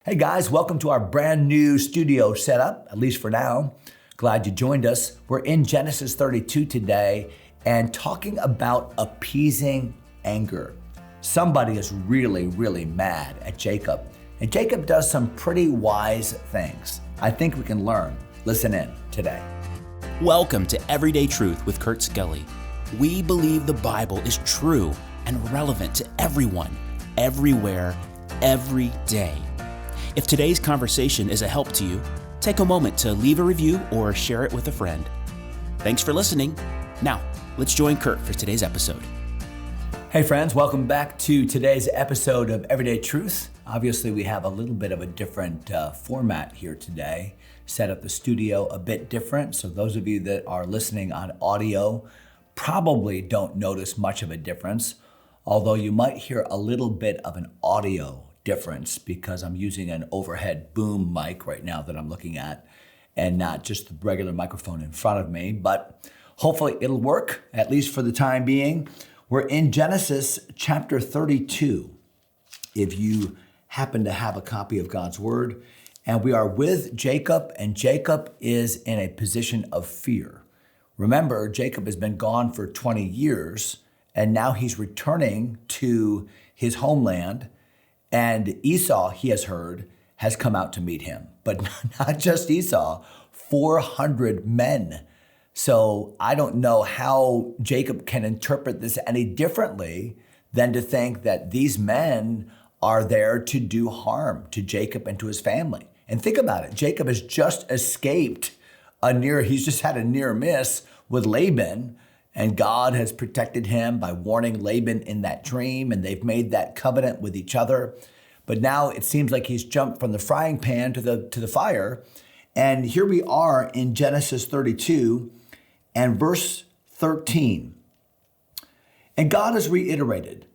Hey guys, welcome to our brand new studio setup, at least for now. Glad you joined us. We're in Genesis 32 today and talking about appeasing anger. Somebody is really mad at Jacob, and Jacob does some pretty wise things. I think we can learn. Listen in today. Welcome to Everyday Truth with Kurt Skelly. We believe the Bible is true and relevant to everyone, everywhere, every day. If today's conversation is a help to you, take a moment to leave a review or share it with a friend. Thanks for listening. Now, let's join Kurt for today's episode. Hey friends, welcome back to today's episode of Everyday Truth. Obviously, we have a little bit of a different format here today. Set up the studio a bit different, so those of you that are listening on audio probably don't notice much of a difference, although you might hear a little bit of an audio difference because I'm using an overhead boom mic right now that I'm looking at and not just the regular microphone in front of me, but hopefully it'll work, at least for the time being. We're in Genesis chapter 32, if you happen to have a copy of God's word, and we are with Jacob, and Jacob is in a position of fear. Remember, Jacob has been gone for 20 years, and now he's returning to his homeland. And Esau, he has heard, has come out to meet him. But not just Esau, 400 men. So I don't know how Jacob can interpret this any differently than to think that these men are there to do harm to Jacob and to his family. And think about it. Jacob has just escaped he's just had a near miss with Laban. And God has protected him by warning Laban in that dream, and they've made that covenant with each other. But now it seems like he's jumped from the frying pan to the fire. And here we are in Genesis 32 and verse 13. And God has reiterated.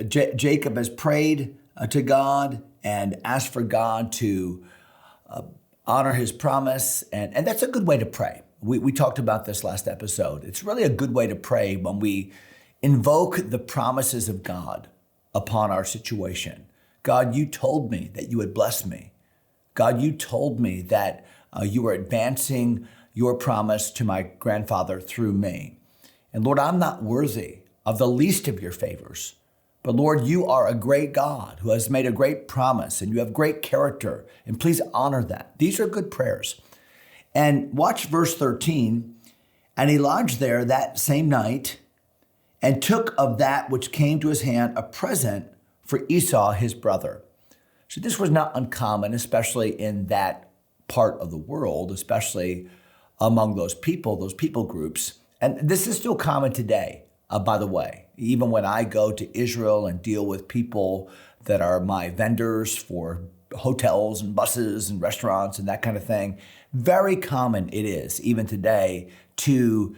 Jacob has prayed to God and asked for God to honor his promise. And that's a good way to pray. We talked about this last episode. It's really a good way to pray when we invoke the promises of God upon our situation. God, you told me that you would bless me. God, you told me that you were advancing your promise to my grandfather through me. And Lord, I'm not worthy of the least of your favors. But Lord, you are a great God who has made a great promise, and you have great character. And please honor that. These are good prayers. And watch verse 13. And he lodged there that same night and took of that which came to his hand a present for Esau, his brother. So this was not uncommon, especially in that part of the world, especially among those people groups. And this is still common today, by the way. Even when I go to Israel and deal with people that are my vendors for hotels and buses and restaurants and that kind of thing, very common it is, even today, to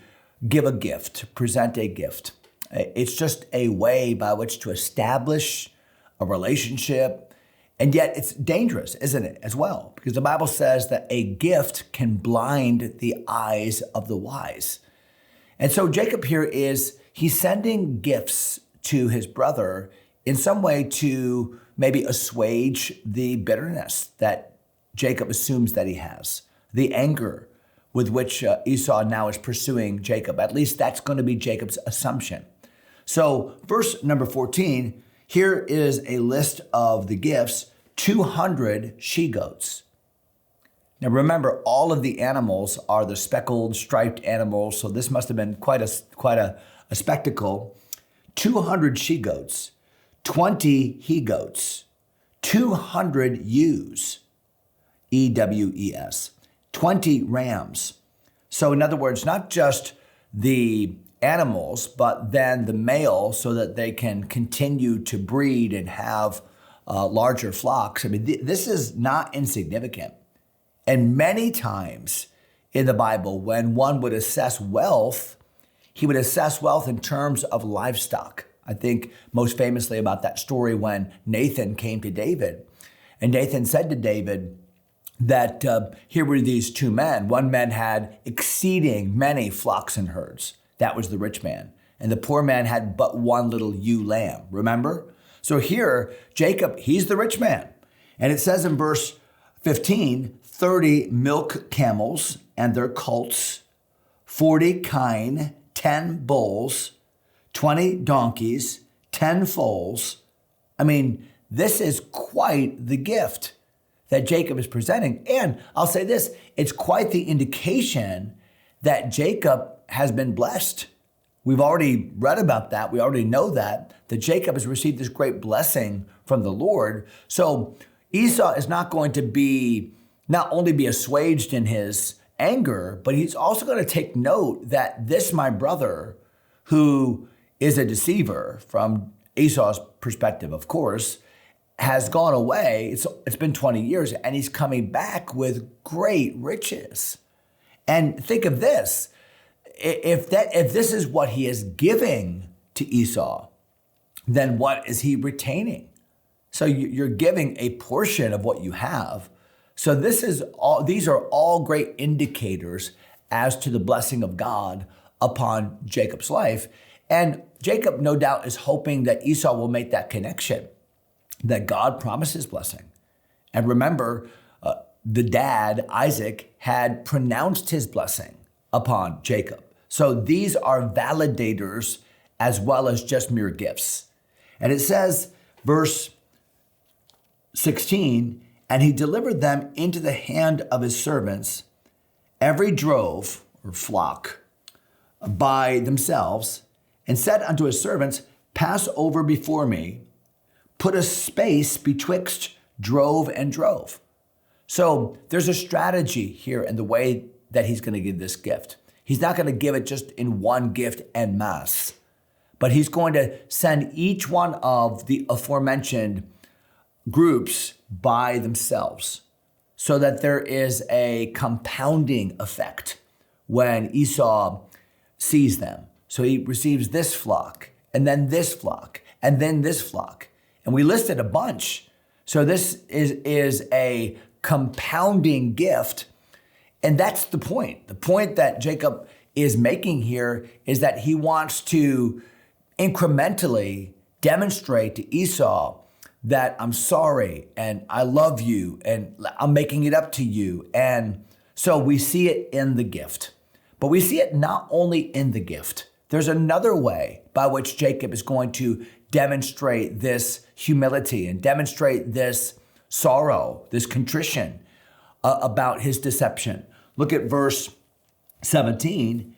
give a gift, present a gift. It's just a way by which to establish a relationship. And yet it's dangerous, isn't it, as well? Because the Bible says that a gift can blind the eyes of the wise. And so Jacob here he's sending gifts to his brother in some way to maybe assuage the bitterness that Jacob assumes that he has, the anger with which Esau now is pursuing Jacob. At least that's going to be Jacob's assumption. So verse number 14, here is a list of the gifts, 200 she-goats. Now remember, all of the animals are the speckled, striped animals, so this must have been quite a spectacle. 200 she-goats, 20 he-goats, 200 ewes, E-W-E-S, 20 rams. So in other words, not just the animals, but then the male so that they can continue to breed and have larger flocks. I mean, this is not insignificant. And many times in the Bible, when one would assess wealth, he would assess wealth in terms of livestock. I think most famously about that story when Nathan came to David. And Nathan said to David that here were these two men. One man had exceeding many flocks and herds. That was the rich man. And the poor man had but one little ewe lamb, remember? So here, Jacob, he's the rich man. And it says in verse 15, 30 milk camels and their colts, 40 kine, 10 bulls, 20 donkeys, 10 foals. I mean, this is quite the gift that Jacob is presenting. And I'll say this, it's quite the indication that Jacob has been blessed. We've already read about that. We already know that Jacob has received this great blessing from the Lord. So Esau is not going to not only be assuaged in his anger, but he's also going to take note that this, my brother, who is a deceiver from Esau's perspective, of course, has gone away. It's been 20 years and he's coming back with great riches. And think of this, if this is what he is giving to Esau, then what is he retaining? So you're giving a portion of what you have. So these are all great indicators as to the blessing of God upon Jacob's life. And Jacob, no doubt, is hoping that Esau will make that connection, that God promises blessing. And remember, the dad, Isaac, had pronounced his blessing upon Jacob. So these are validators as well as just mere gifts. And it says, verse 16, and he delivered them into the hand of his servants, every drove or flock by themselves, and said unto his servants, pass over before me, put a space betwixt drove and drove. So there's a strategy here in the way that he's going to give this gift. He's not going to give it just in one gift en masse, but he's going to send each one of the aforementioned groups by themselves so that there is a compounding effect when Esau sees them. So he receives this flock and then this flock and then this flock. And we listed a bunch. So this is a compounding gift. And that's the point. The point that Jacob is making here is that he wants to incrementally demonstrate to Esau that I'm sorry and I love you and I'm making it up to you. And so we see it in the gift, but we see it not only in the gift. There's another way by which Jacob is going to demonstrate this humility and demonstrate this sorrow, this contrition about his deception. Look at verse 17.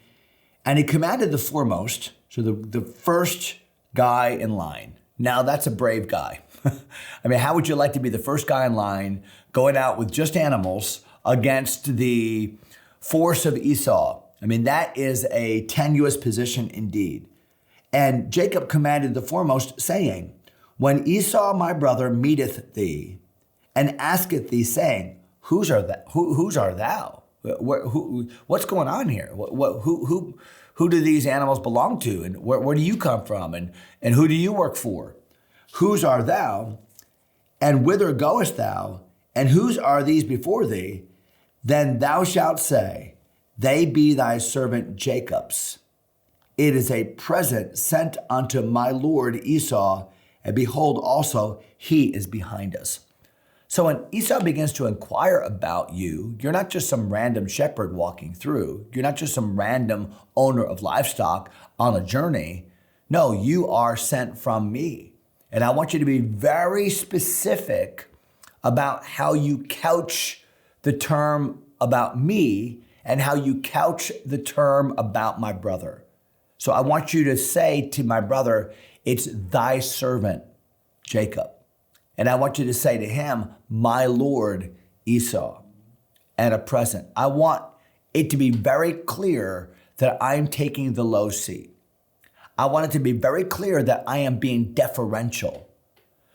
And he commanded the foremost, so the first guy in line. Now that's a brave guy. I mean, how would you like to be the first guy in line going out with just animals against the force of Esau? I mean, that is a tenuous position indeed. And Jacob commanded the foremost, saying, when Esau my brother meeteth thee and asketh thee, saying, whose art thou? What's going on here? Who do these animals belong to? And where do you come from? And who do you work for? Whose art thou? And whither goest thou? And whose are these before thee? Then thou shalt say, they be thy servant Jacob's. It is a present sent unto my lord Esau, and behold also, he is behind us. So when Esau begins to inquire about you, you're not just some random shepherd walking through. You're not just some random owner of livestock on a journey. No, you are sent from me. And I want you to be very specific about how you couch the term about me and how you couch the term about my brother. So I want you to say to my brother, it's thy servant, Jacob. And I want you to say to him, my lord, Esau, and a present. I want it to be very clear that I'm taking the low seat. I want it to be very clear that I am being deferential.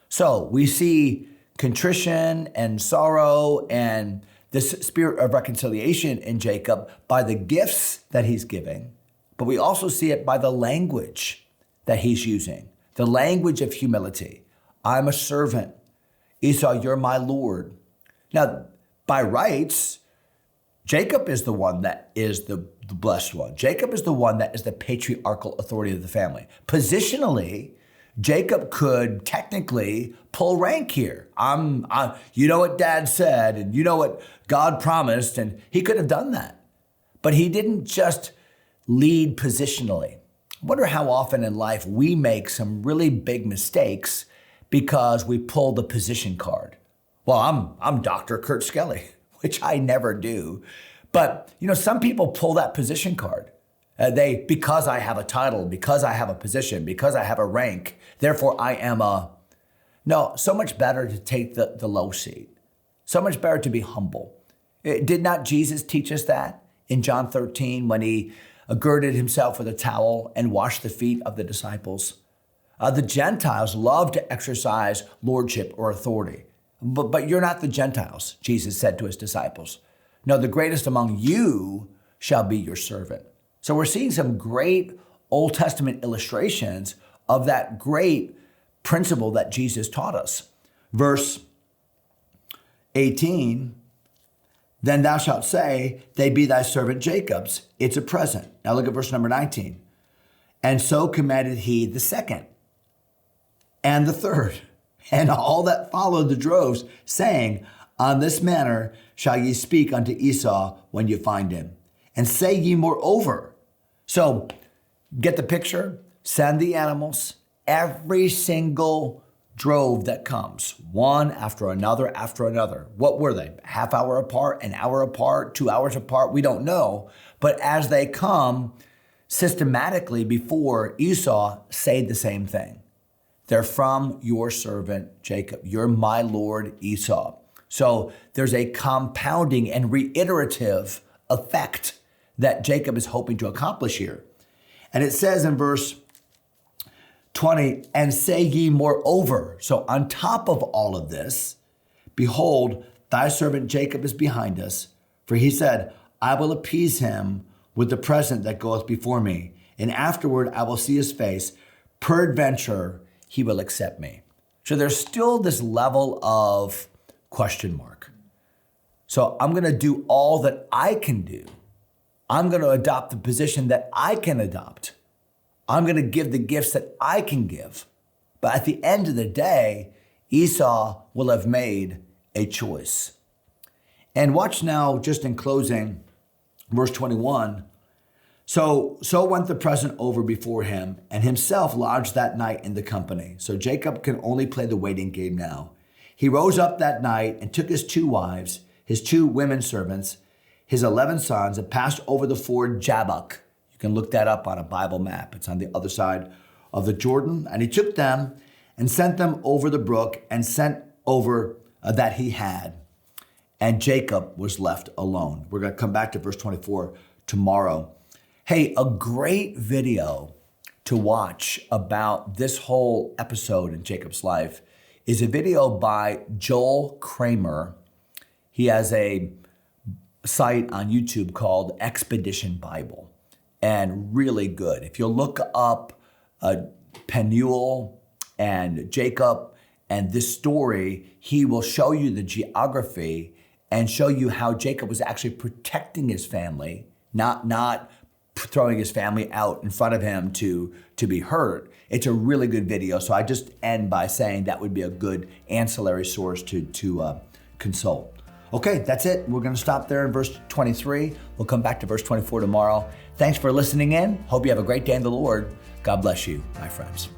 So we see contrition and sorrow and this spirit of reconciliation in Jacob by the gifts that he's giving, but we also see it by the language that he's using, the language of humility. I'm a servant. Esau, you're my Lord. Now, by rights, Jacob is the one that is the blessed one. Jacob is the one that is the patriarchal authority of the family. Positionally, Jacob could technically pull rank here. You know what Dad said, and you know what God promised, and he could have done that. But he didn't just lead positionally. I wonder how often in life we make some really big mistakes because we pull the position card. Well, I'm Dr. Kurt Skelly, which I never do. But, some people pull that position card. Because I have a title, because I have a position, because I have a rank, therefore I am No, so much better to take the low seat. So much better to be humble. Did not Jesus teach us that in John 13 when he girded himself with a towel and washed the feet of the disciples? The Gentiles love to exercise lordship or authority. But you're not the Gentiles, Jesus said to his disciples. No, the greatest among you shall be your servant. So we're seeing some great Old Testament illustrations of that great principle that Jesus taught us. Verse 18, then thou shalt say, they be thy servant Jacob's. It's a present. Now look at verse number 19. And so commanded he the second and the third and all that followed the droves, saying, on this manner shall ye speak unto Esau when you find him. And say ye moreover. So get the picture, send the animals, every single drove that comes, one after another after another. What were they? Half hour apart, an hour apart, 2 hours apart? We don't know. But as they come systematically before Esau, say the same thing. They're from your servant Jacob. You're my Lord Esau. So there's a compounding and reiterative effect that Jacob is hoping to accomplish here. And it says in verse 20, and say ye moreover. So on top of all of this, behold, thy servant Jacob is behind us. For he said, I will appease him with the present that goeth before me. And afterward I will see his face. Peradventure he will accept me. So there's still this level of question mark. So I'm going to do all that I can do. I'm going to adopt the position that I can adopt. I'm going to give the gifts that I can give. But at the end of the day, Esau will have made a choice. And watch now, just in closing, verse 21. So went the present over before him, and himself lodged that night in the company. So Jacob can only play the waiting game now. He rose up that night and took his 2 wives, his 2 women servants, his 11 sons, and passed over the ford Jabbok. You can look that up on a Bible map. It's on the other side of the Jordan. And he took them and sent them over the brook and sent over that he had. And Jacob was left alone. We're going to come back to verse 24 tomorrow. Hey, a great video to watch about this whole episode in Jacob's life is a video by Joel Kramer. He has a site on YouTube called Expedition Bible, and really good. If you look up Penuel and Jacob and this story, he will show you the geography and show you how Jacob was actually protecting his family, not throwing his family out in front of him to be hurt. It's a really good video. So I just end by saying that would be a good ancillary source to consult. Okay, that's it. We're going to stop there in verse 23. We'll come back to verse 24 tomorrow. Thanks for listening in. Hope you have a great day in the Lord. God bless you, my friends.